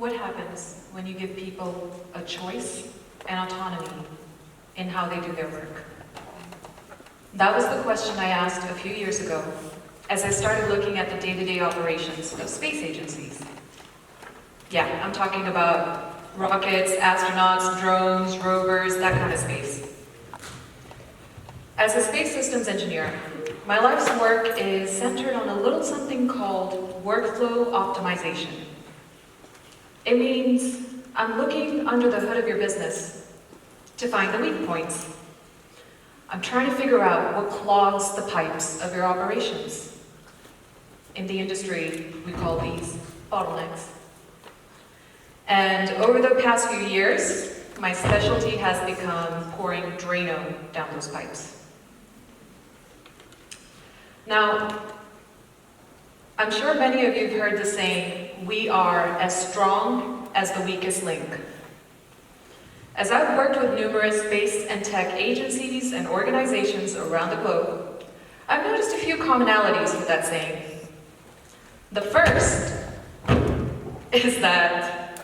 What happens when you give people a choice and autonomy in how they do their work? That was the question I asked a few years ago as I started looking at the day-to-day operations of space agencies. Yeah, I'm talking about rockets, astronauts, drones, rovers, that kind of space. As a space systems engineer, my life's work is centered on a little something called workflow optimization. It means I'm looking under the hood of your business to find the weak points. I'm trying to figure out what clogs the pipes of your operations. In the industry, we call these bottlenecks. And over the past few years, my specialty has become pouring Drano down those pipes. Now, I'm sure many of you have heard the saying, we are as strong as the weakest link. As I've worked with numerous space and tech agencies and organizations around the globe, I've noticed a few commonalities with that saying. The first is that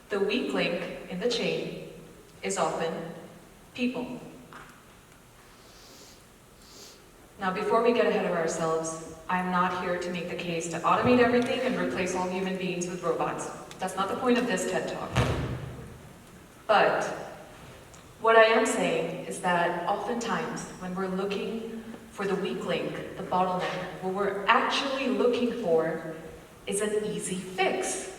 the weak link in the chain is often people. Now, before we get ahead of ourselves, I'm not here to make the case to automate everything and replace all human beings with robots. That's not the point of this TED Talk. But what I am saying is that oftentimes when we're looking for the weak link, the bottleneck, what we're actually looking for is an easy fix.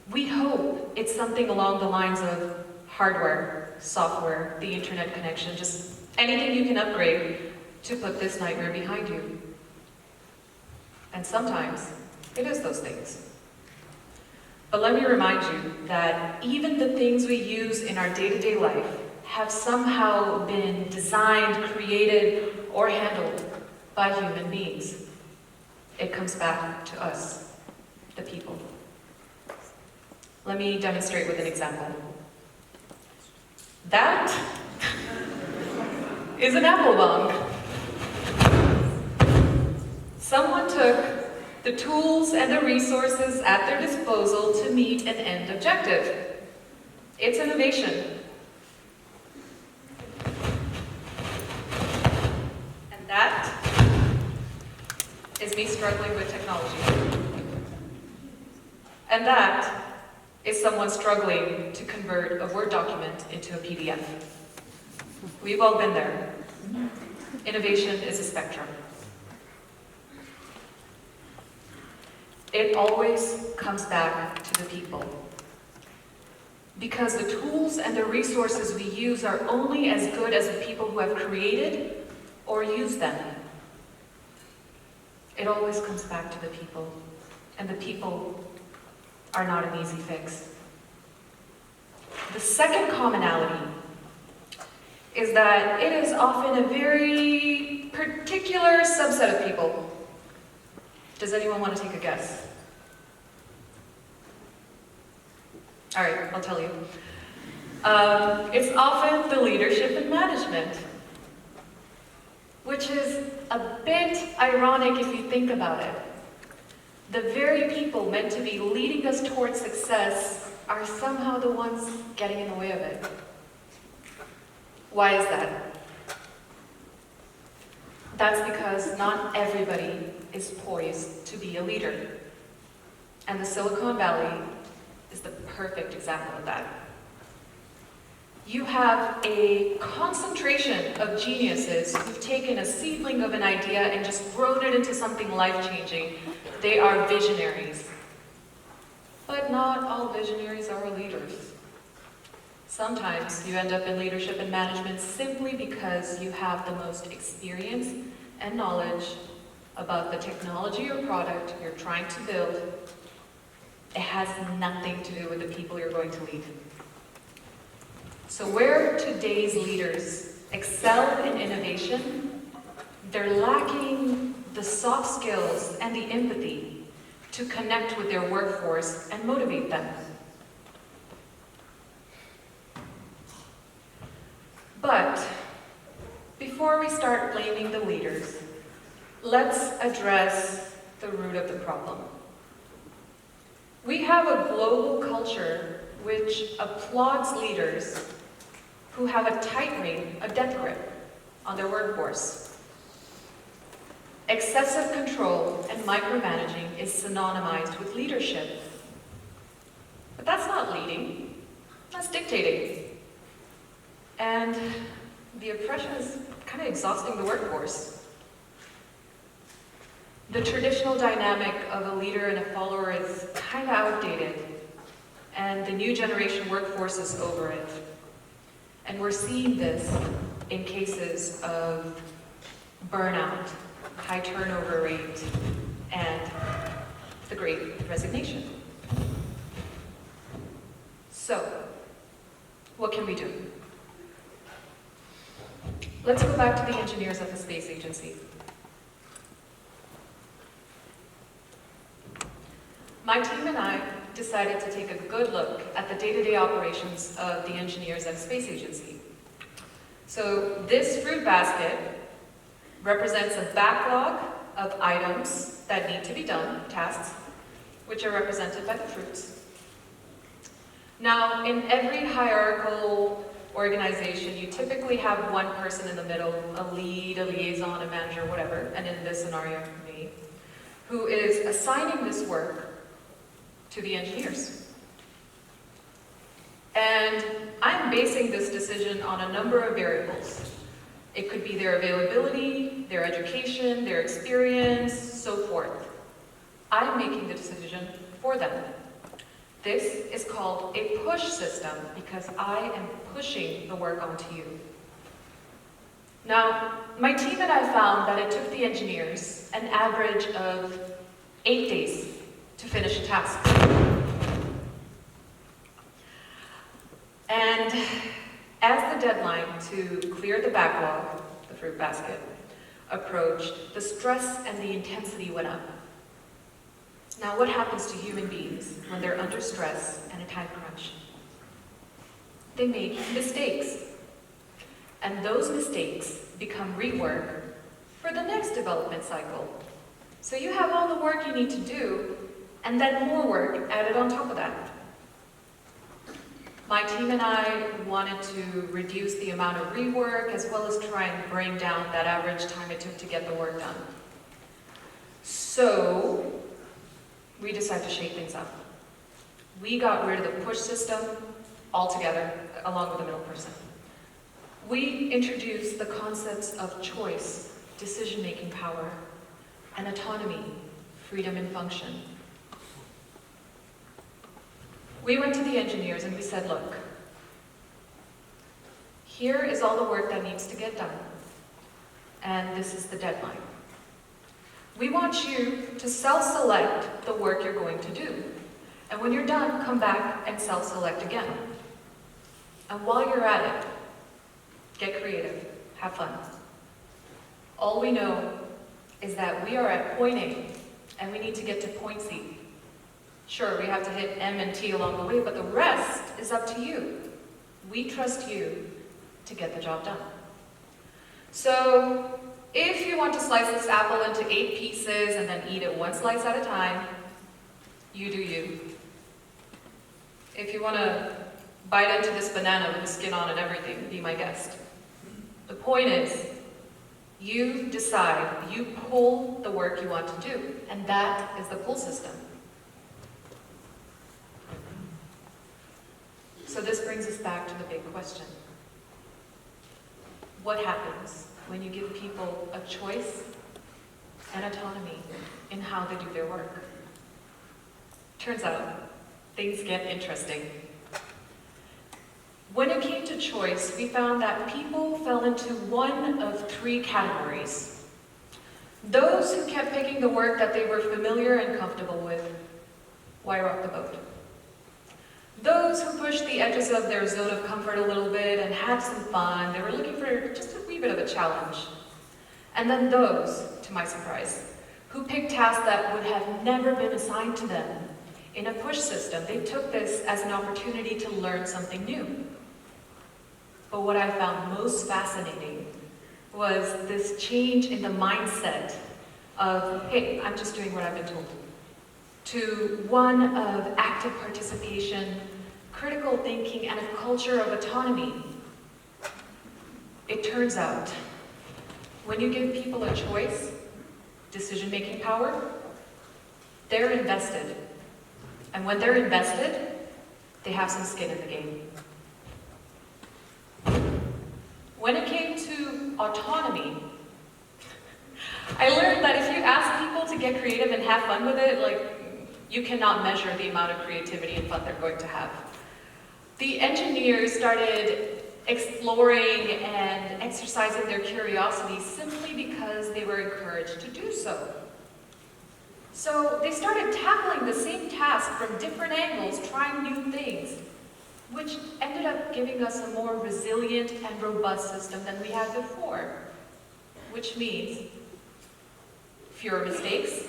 We hope it's something along the lines of hardware, software, the internet connection, just anything you can upgrade to put this nightmare behind you. And sometimes it is those things. But let me remind you that even the things we use in our day-to-day life have somehow been designed, created, or handled by human beings. It comes back to us, the people. Let me demonstrate with an example. That is an apple bong. Someone took the tools and the resources at their disposal to meet an end objective. It's innovation. And that is me struggling with technology. And that is someone struggling to convert a Word document into a PDF. We've all been there. Innovation is a spectrum. It always comes back to the people. Because the tools and the resources we use are only as good as the people who have created or used them. It always comes back to the people. And the people are not an easy fix. The second commonality is that it is often a very particular subset of people. Does anyone want to take a guess? All right, I'll tell you. It's often the leadership and management, which is a bit ironic if you think about it. The very people meant to be leading us towards success are somehow the ones getting in the way of it. Why is that? That's because not everybody is poised to be a leader. And the Silicon Valley is the perfect example of that. You have a concentration of geniuses who've taken a seedling of an idea and just grown it into something life-changing. They are visionaries. But not all visionaries are leaders. Sometimes you end up in leadership and management simply because you have the most experience and knowledge about the technology or product you're trying to build. It has nothing to do with the people you're going to lead. So where today's leaders excel in innovation, they're lacking the soft skills and the empathy to connect with their workforce and motivate them. But before we start blaming the leaders, let's address the root of the problem. We have a global culture which applauds leaders who have a tight rein, a death grip on their workforce. Excessive control and micromanaging is synonymized with leadership. But that's not leading, that's dictating. And the oppression is kind of exhausting the workforce. The traditional dynamic of a leader and a follower is kind of outdated, and the new generation workforce is over it. And we're seeing this in cases of burnout, high turnover rate, and the Great Resignation. So, what can we do? Let's go back to the engineers at the Space Agency. My team and I decided to take a good look at the day-to-day operations of the engineers at the Space Agency. So this fruit basket represents a backlog of items that need to be done, tasks, which are represented by the fruits. Now, in every hierarchical organization, you typically have one person in the middle, a lead, a liaison, a manager, whatever, and in this scenario, me, who is assigning this work to the engineers. And I'm basing this decision on a number of variables. It could be their availability, their education, their experience, so forth. I'm making the decision for them. This is called a push system because I am pushing the work onto you. Now, my team and I found that it took the engineers an average of 8 days to finish a task. And as the deadline to clear the backlog, the fruit basket, approached, the stress and the intensity went up. Now, what happens to human beings when they're under stress and a time crunch? They make mistakes. And those mistakes become rework for the next development cycle. So you have all the work you need to do, and then more work added on top of that. My team and I wanted to reduce the amount of rework as well as try and bring down that average time it took to get the work done. So we decided to shake things up. We got rid of the push system altogether, along with the middle person. We introduced the concepts of choice, decision-making power, and autonomy, freedom and function. We went to the engineers and we said, look, here is all the work that needs to get done, and this is the deadline. We want you to self-select the work you're going to do, and when you're done, come back and self-select again. And while you're at it, get creative, have fun. All we know is that we are at point A, and we need to get to point C. Sure, we have to hit M and T along the way, but the rest is up to you. We trust you to get the job done. So, if you want to slice this apple into 8 pieces and then eat it one slice at a time, you do you. If you want to bite into this banana with the skin on and everything, be my guest. The point is, you decide, you pull the work you want to do, and that is the pull system. So this brings us back to the big question. What happens when you give people a choice and autonomy in how they do their work? Turns out, things get interesting. When it came to choice, we found that people fell into one of 3 categories. Those who kept picking the work that they were familiar and comfortable with. Why rock the boat? Those who pushed the edges of their zone of comfort a little bit and had some fun, they were looking for just a wee bit of a challenge. And then those, to my surprise, who picked tasks that would have never been assigned to them. In a push system, they took this as an opportunity to learn something new. But what I found most fascinating was this change in the mindset of, hey, I'm just doing what I've been told. to one of active participation, critical thinking, and a culture of autonomy. It turns out, when you give people a choice, decision-making power, they're invested. And when they're invested, they have some skin in the game. When it came to autonomy, I learned that if you ask people to get creative and have fun with it, you cannot measure the amount of creativity and fun they're going to have. The engineers started exploring and exercising their curiosity simply because they were encouraged to do so. So they started tackling the same task from different angles, trying new things, which ended up giving us a more resilient and robust system than we had before, which means fewer mistakes,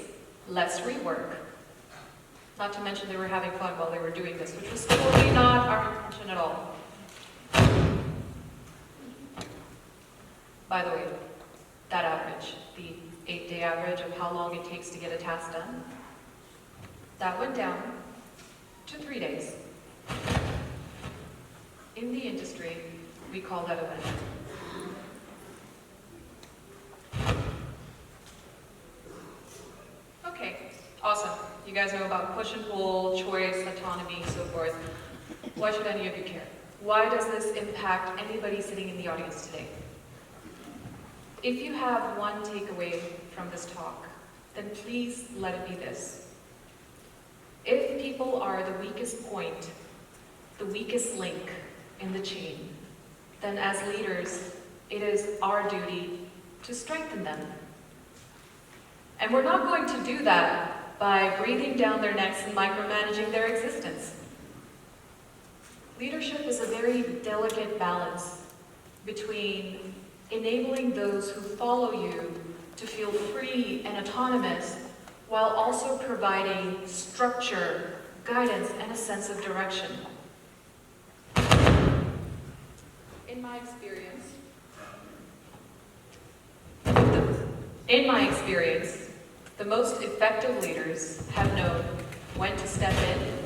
less rework. Not to mention they were having fun while they were doing this, which was totally not our intention at all. By the way, that average, the 8-day average of how long it takes to get a task done, that went down to 3 days. In the industry, we call that a win. Okay, awesome. You guys know about push and pull, choice, autonomy, so forth. Why should any of you care? Why does this impact anybody sitting in the audience today? If you have one takeaway from this talk, then please let it be this. If people are the weakest point, the weakest link in the chain, then as leaders, it is our duty to strengthen them. And we're not going to do that by breathing down their necks and micromanaging their existence. Leadership is a very delicate balance between enabling those who follow you to feel free and autonomous, while also providing structure, guidance, and a sense of direction. In my experience, the most effective leaders have known when to step in